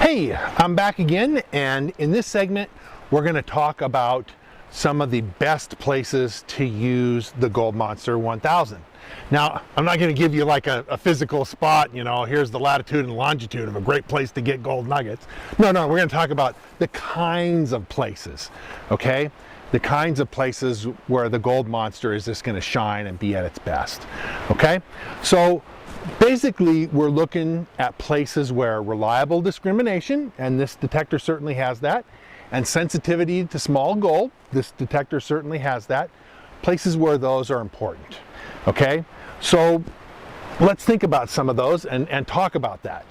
Hey, I'm back again, and in this segment we're going to talk about some of the best places to use the Gold Monster 1000. Now, I'm not going to give you like a physical spot, you know, here's the latitude and longitude of a great place to get gold nuggets. No, we're going to talk about the kinds of places, okay? The kinds of places where the Gold Monster is just going to shine and be at its best, okay? So basically, we're looking at places where reliable discrimination, and this detector certainly has that, and sensitivity to small gold, this detector certainly has that, places where those are important, okay? So let's think about some of those and talk about that.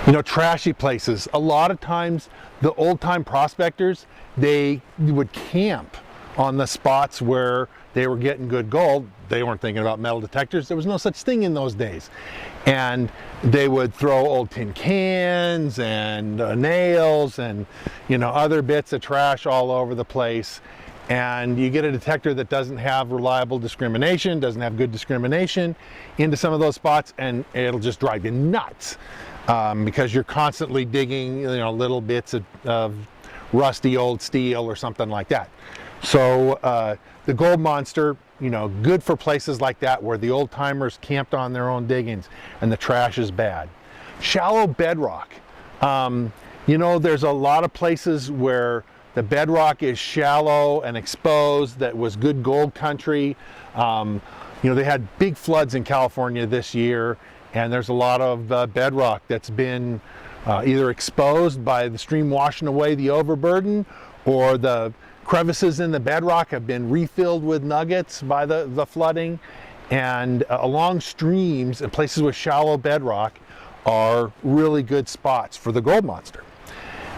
You know, trashy places. A lot of times, the old-time prospectors, they would camp on the spots where they were getting good gold. They weren't thinking about metal detectors. There was no such thing in those days. And they would throw old tin cans and nails and, you know, other bits of trash all over the place. And you get a detector that doesn't have reliable discrimination, doesn't have good discrimination into some of those spots, and it'll just drive you nuts because you're constantly digging, you know, little bits of rusty old steel or something like that. So the Gold Monster, you know, good for places like that where the old timers camped on their own diggings and the trash is bad. Shallow bedrock. You know, there's a lot of places where the bedrock is shallow and exposed that was good gold country. You know, they had big floods in California this year, and there's a lot of bedrock that's been either exposed by the stream washing away the overburden, or the crevices in the bedrock have been refilled with nuggets by the flooding. And along streams and places with shallow bedrock are really good spots for the Gold Monster.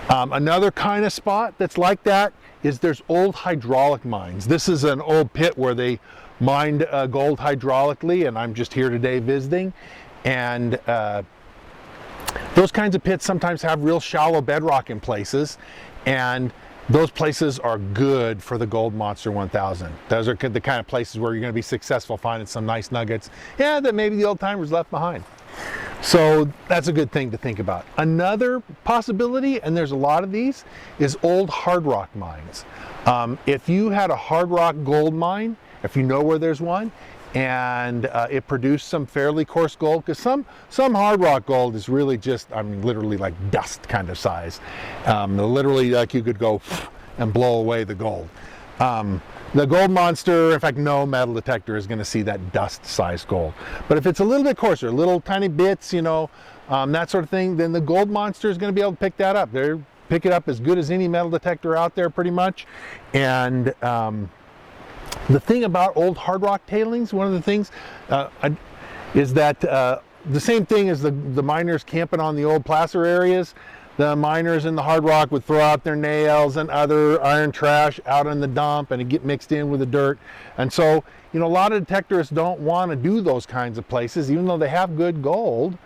Another kind of spot that's like that is there's old hydraulic mines. This is an old pit where they mined gold hydraulically, and I'm just here today visiting. And those kinds of pits sometimes have real shallow bedrock in places, and those places are good for the Gold Monster 1000. Those are the kind of places where you're going to be successful finding some nice nuggets, yeah, that maybe the old timers left behind. So that's a good thing to think about. Another possibility, and there's a lot of these, is old hard rock mines. If you had a hard rock gold mine, if you know where there's one, and it produced some fairly coarse gold, because some hard rock gold is really just, I mean, literally like dust kind of size. Literally, like, you could go and blow away the gold. The Gold Monster, in fact, no metal detector is going to see that dust-sized gold. But if it's a little bit coarser, little tiny bits, you know, that sort of thing, then the Gold Monster is going to be able to pick that up. They pick it up as good as any metal detector out there, pretty much. And the thing about old hard rock tailings, one of the things is that the same thing as the miners camping on the old placer areas, the miners in the hard rock would throw out their nails and other iron trash out in the dump, and it get mixed in with the dirt. And so, you know, a lot of detectorists don't want to do those kinds of places, even though they have good gold,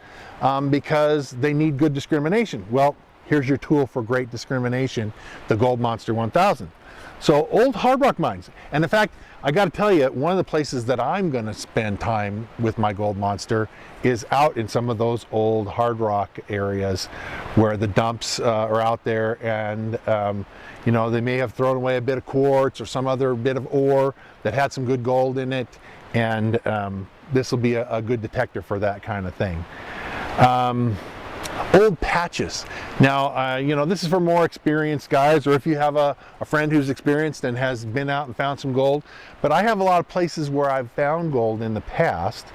because they need good discrimination. Well, here's your tool for great discrimination, the Gold Monster 1000. So old hard rock mines. And in fact, I got to tell you, one of the places that I'm going to spend time with my Gold Monster is out in some of those old hard rock areas where the dumps are out there, and you know, they may have thrown away a bit of quartz or some other bit of ore that had some good gold in it, and this will be a good detector for that kind of thing. Old patches. Now, you know, this is for more experienced guys, or if you have a friend who's experienced and has been out and found some gold. But I have a lot of places where I've found gold in the past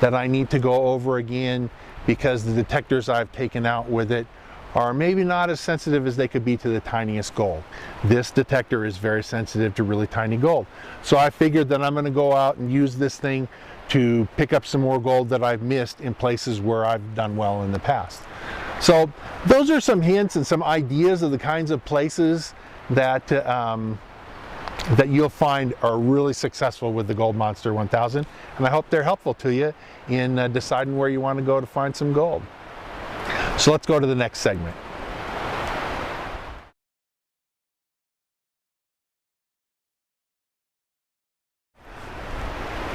that I need to go over again, because the detectors I've taken out with it are maybe not as sensitive as they could be to the tiniest gold. This detector is very sensitive to really tiny gold. So I figured that I'm going to go out and use this thing to pick up some more gold that I've missed in places where I've done well in the past. So those are some hints and some ideas of the kinds of places that that you'll find are really successful with the Gold Monster 1000, and I hope they're helpful to you in deciding where you want to go to find some gold. So let's go to the next segment.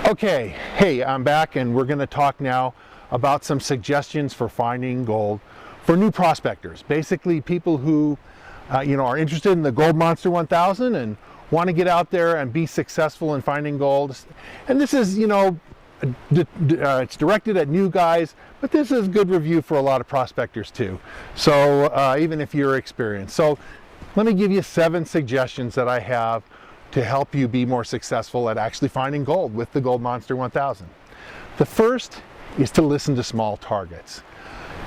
Okay, hey, I'm back, and we're going to talk now about some suggestions for finding gold for new prospectors. Basically people who are interested in the Gold Monster 1000 and want to get out there and be successful in finding gold. And this is, it's directed at new guys, but this is a good review for a lot of prospectors too. So even if you're experienced. So let me give you 7 suggestions that I have to help you be more successful at actually finding gold with the Gold Monster 1000. The first is to listen to small targets.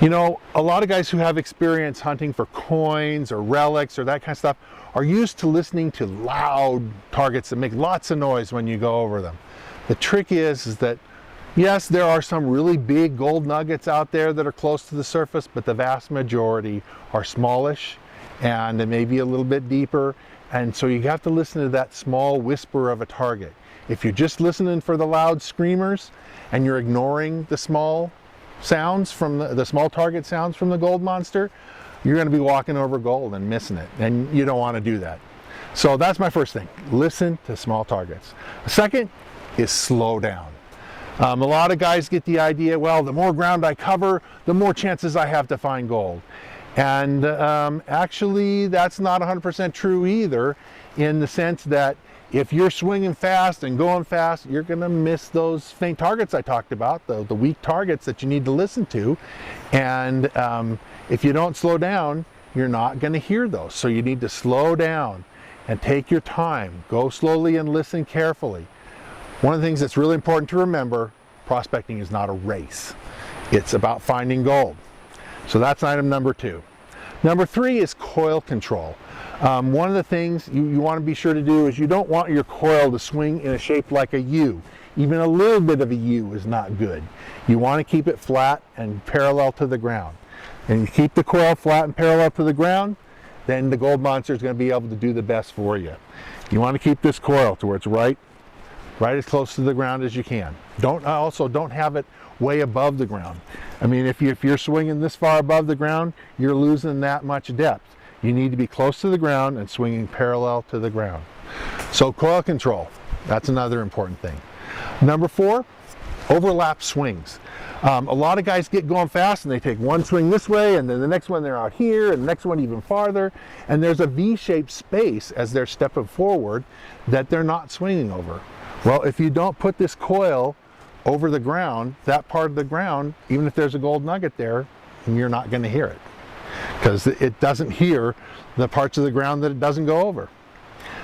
A lot of guys who have experience hunting for coins or relics or that kind of stuff are used to listening to loud targets that make lots of noise when you go over them. The trick is that, yes, there are some really big gold nuggets out there that are close to the surface, but the vast majority are smallish and they may be a little bit deeper. And so you have to listen to that small whisper of a target. If you're just listening for the loud screamers and you're ignoring the small sounds from the small target sounds from the Gold Monster, you're going to be walking over gold and missing it, and you don't want to do that. So that's my first thing. Listen to small targets. The second is slow down. A lot of guys get the idea, well, the more ground I cover, the more chances I have to find gold. And actually that's not 100% true either, in the sense that if you're swinging fast and going fast, you're going to miss those faint targets I talked about, the weak targets that you need to listen to. And if you don't slow down, you're not going to hear those. So you need to slow down and take your time. Go slowly and listen carefully. One of the things that's really important to remember, prospecting is not a race. It's about finding gold. So that's item number 2. Number 3 is coil control. One of the things you want to be sure to do is you don't want your coil to swing in a shape like a U. Even a little bit of a U is not good. You want to keep it flat and parallel to the ground. And you keep the coil flat and parallel to the ground, then the Gold Monster is going to be able to do the best for you. You want to keep this coil to where it's right as close to the ground as you can. Don't have it way above the ground. I mean, if you're swinging this far above the ground, you're losing that much depth. You need to be close to the ground and swinging parallel to the ground. So coil control, that's another important thing. Number 4, overlap swings. A lot of guys get going fast and they take one swing this way and then the next one they're out here and the next one even farther, and there's a V-shaped space as they're stepping forward that they're not swinging over. Well, if you don't put this coil over the ground, that part of the ground, even if there's a gold nugget there, you're not going to hear it, because it doesn't hear the parts of the ground that it doesn't go over.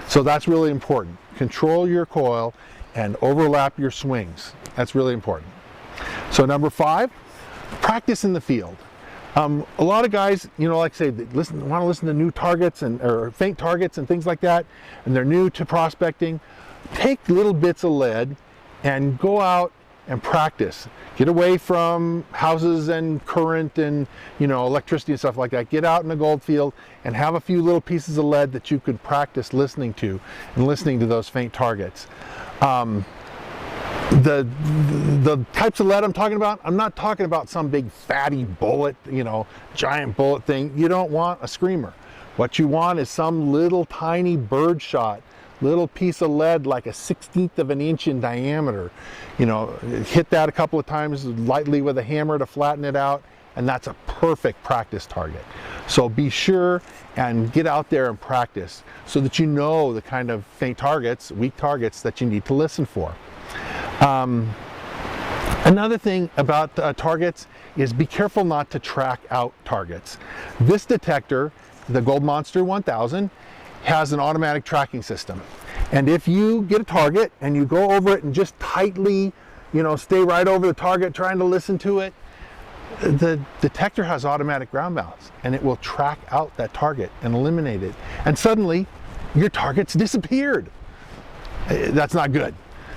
So that's really important. Control your coil and overlap your swings. That's really important. So number 5, practice in the field. A lot of guys, like I say, want to listen to new targets or faint targets and things like that, and they're new to prospecting. Take little bits of lead and go out and practice. Get away from houses and current and electricity and stuff like that. Get out in a gold field and have a few little pieces of lead that you could practice listening to those faint targets. The types of lead I'm talking about, I'm not talking about some big fatty bullet, giant bullet thing. You don't want a screamer. What you want is some little tiny bird shot, little piece of lead like a 1/16 of an inch in diameter. Hit that a couple of times lightly with a hammer to flatten it out, and that's a perfect practice target. So be sure and get out there and practice so that you know the kind of faint targets, weak targets that you need to listen for. Another thing about targets is be careful not to track out targets. This detector, the Gold Monster 1000, has an automatic tracking system. And if you get a target and you go over it and just tightly, stay right over the target trying to listen to it, the detector has automatic ground balance and it will track out that target and eliminate it. And suddenly your target's disappeared. That's not good.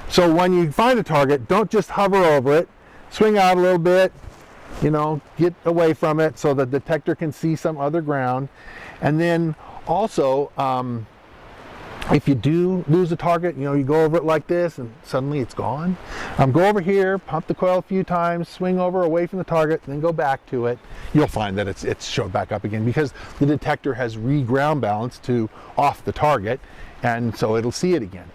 So when you find a target, don't just hover over it, swing out a little bit, get away from it so the detector can see some other ground. And then also, if you do lose a target, you go over it like this and suddenly it's gone. Go over here, pump the coil a few times, swing over away from the target, and then go back to it. You'll find that it's showed back up again because the detector has re-ground balanced to off the target, and so it'll see it again.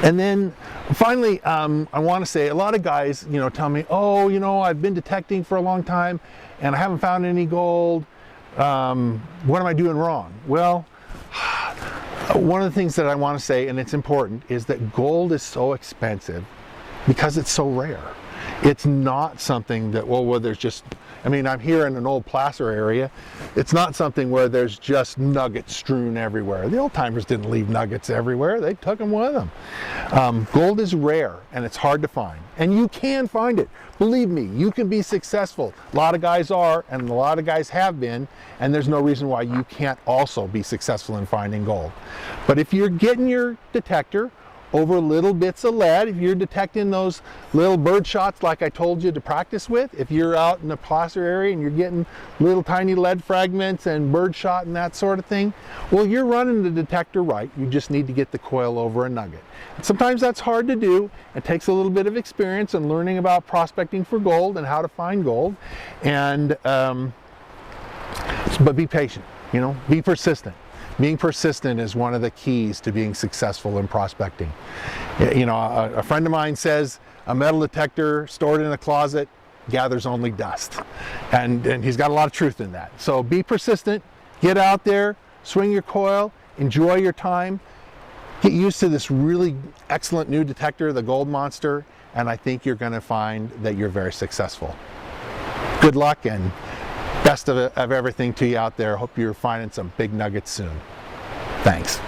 And then Finally, I want to say a lot of guys, tell me, oh, I've been detecting for a long time and I haven't found any gold. What am I doing wrong? Well, one of the things that I want to say, and it's important, is that gold is so expensive because it's so rare. It's not something that, well, there's just, I'm here in an old placer area. It's not something where there's just nuggets strewn everywhere. The old timers didn't leave nuggets everywhere. They took them with them. Gold is rare and it's hard to find. And you can find it. Believe me, you can be successful. A lot of guys are, and a lot of guys have been, and there's no reason why you can't also be successful in finding gold. But if you're getting your detector over little bits of lead, if you're detecting those little bird shots like I told you to practice with, if you're out in the placer area and you're getting little tiny lead fragments and bird shot and that sort of thing, well, you're running the detector right. You just need to get the coil over a nugget. And sometimes that's hard to do. It takes a little bit of experience and learning about prospecting for gold and how to find gold. And but be patient, be persistent. Being persistent is one of the keys to being successful in prospecting. A friend of mine says a metal detector stored in a closet gathers only dust. And he's got a lot of truth in that. So be persistent, get out there, swing your coil, enjoy your time, get used to this really excellent new detector, the Gold Monster, and I think you're going to find that you're very successful. Good luck and best of everything to you out there. Hope you're finding some big nuggets soon. Thanks.